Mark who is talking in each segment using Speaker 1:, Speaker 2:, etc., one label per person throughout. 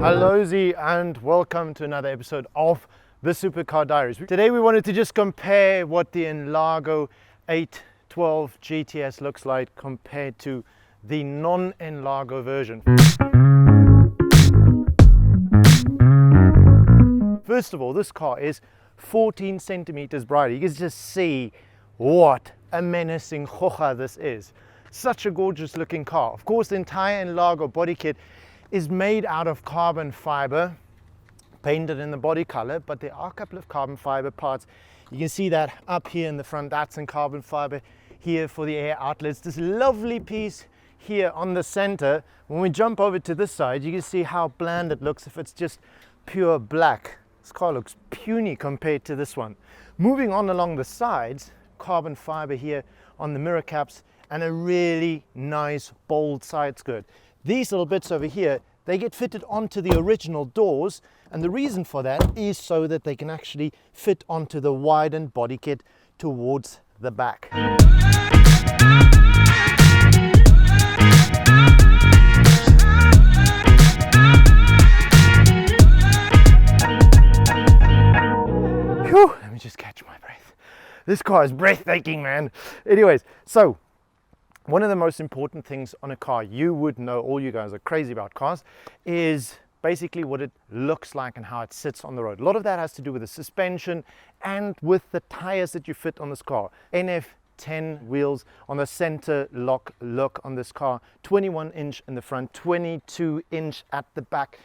Speaker 1: Hello Z, and welcome to another episode of the Supercar Diaries. Today we wanted to just compare what the NLargo 812 GTS looks like compared to the non-NLargo version. First of all, this car is 14 centimeters brighter. You can just see what a menacing hoja this is. Such a gorgeous looking car. Of course, the entire NLargo body kit is made out of carbon fiber, painted in the body color, but there are a couple of carbon fiber parts. You can see that up here in the front, that's in carbon fiber. Here for the air outlets, this lovely piece here on the center. When we jump over to this side, you can see how bland it looks if it's just pure black. This car looks puny compared to this one. Moving on along the sides, carbon fiber here on the mirror caps, and a really nice bold side skirt. These little bits over here, they get fitted onto the original doors, and the reason for that is so that they can actually fit onto the widened body kit towards the back. Whew, let me just catch my breath. This car is breathtaking, man. Anyways, so one of the most important things on a car, you would know, all you guys are crazy about cars, is basically what it looks like and how it sits on the road. A lot of that has to do with the suspension and with the tires that you fit on this car. NF10 wheels on the center lock on this car, 21 inch in the front, 22 inch at the back.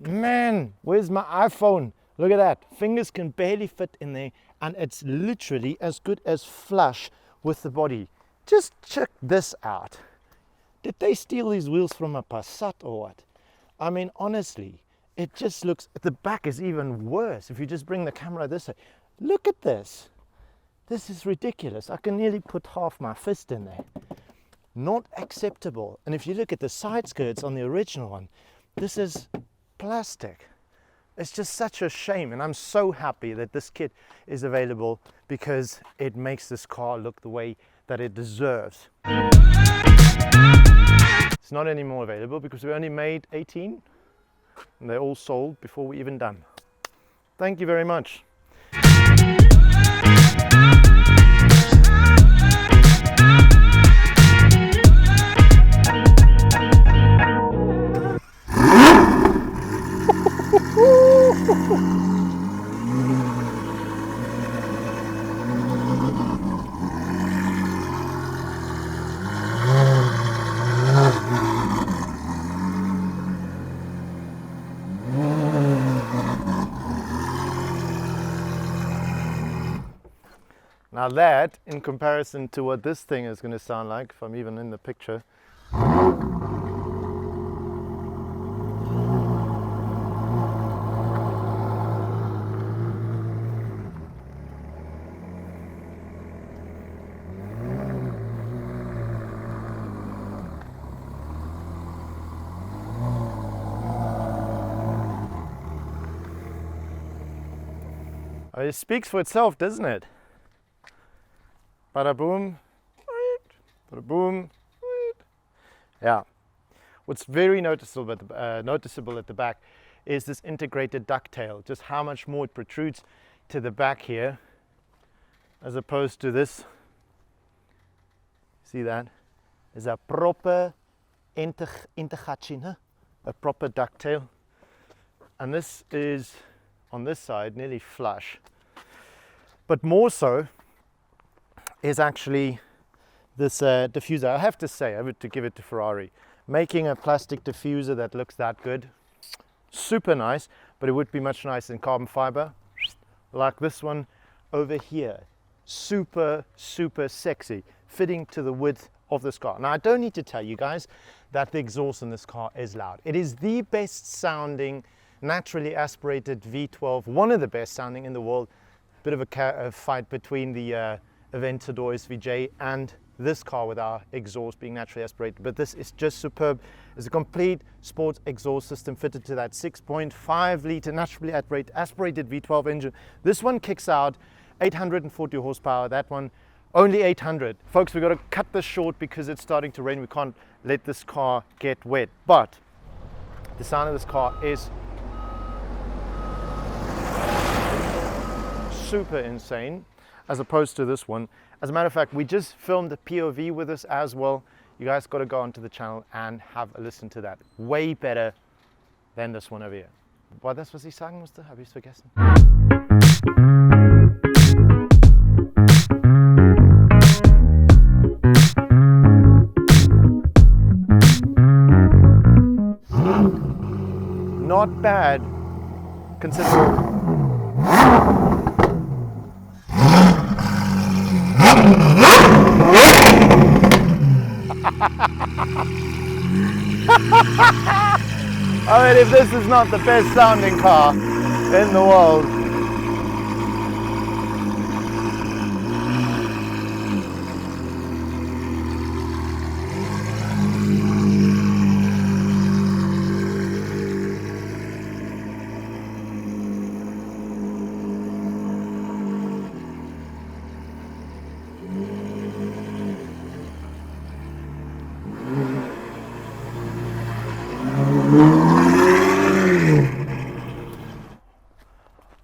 Speaker 1: Man, where's my iPhone? Look at that, fingers can barely fit in there, and it's literally as good as flush with the body. Just check this out. Did they steal these wheels from a Passat or what? I mean, honestly, it just looks, the back is even worse. If you just bring the camera this way, look at this. This is ridiculous. I can nearly put half my fist in there. Not acceptable. And if you look at the side skirts on the original one, this is plastic. It's just such a shame, and I'm so happy that this kit is available because it makes this car look the way that it deserves. It's not anymore available because we only made 18 and they're all sold before we're even done. Thank you very much. Now that, in comparison to what this thing is going to sound like, if I'm even in the picture. It speaks for itself, doesn't it? Bada boom, bada boom. Yeah. What's very noticeable at the back is this integrated ducktail. Just how much more it protrudes to the back here, as opposed to this. See that? Is a proper integratie, a proper ducktail, and this is on this side nearly flush. But more so is actually this diffuser. I have to say, I would to give it to Ferrari. Making a plastic diffuser that looks that good, super nice, but it would be much nicer in carbon fiber, like this one over here. Super, super sexy, fitting to the width of this car. Now, I don't need to tell you guys that the exhaust in this car is loud. It is the best sounding, naturally aspirated V12, one of the best sounding in the world. Bit of a fight between the Aventador SVJ and this car with our exhaust being naturally aspirated, but this is just superb. It's a complete sports exhaust system fitted to that 6.5 litre naturally aspirated V12 engine. This one kicks out 840 horsepower, that one only 800. Folks, we've got to cut this short because it's starting to rain. We can't let this car get wet, but the sound of this car is super insane as opposed to this one. As a matter of fact, we just filmed a POV with this as well. You guys got to go onto the channel and have a listen to that. Way better than this one over here. War das, was ich sagen musste? Habe ich es vergessen? Not bad, considering. I mean, if this is not the best sounding car in the world.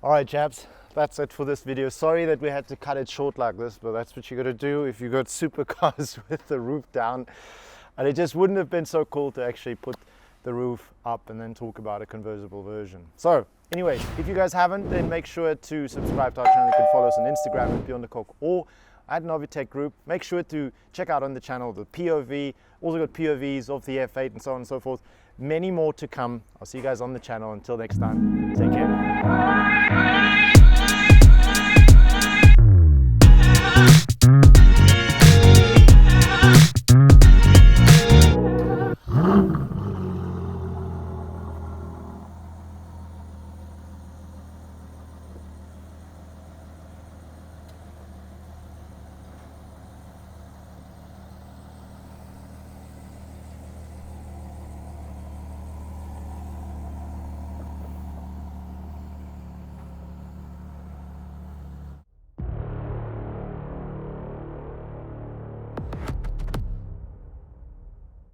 Speaker 1: Alright chaps, that's it for this video. Sorry that we had to cut it short like this, but that's what you got to do if you got supercars with the roof down. And it just wouldn't have been so cool to actually put the roof up and then talk about a convertible version. So anyway, if you guys haven't, then make sure to subscribe to our channel. You can follow us on Instagram at Beyond the Cork or at Novitec Group. Make sure to check out on the channel the POV, also got POVs of the F8 and so on and so forth. Many more to come. I'll see you guys on the channel. Until next time, take care.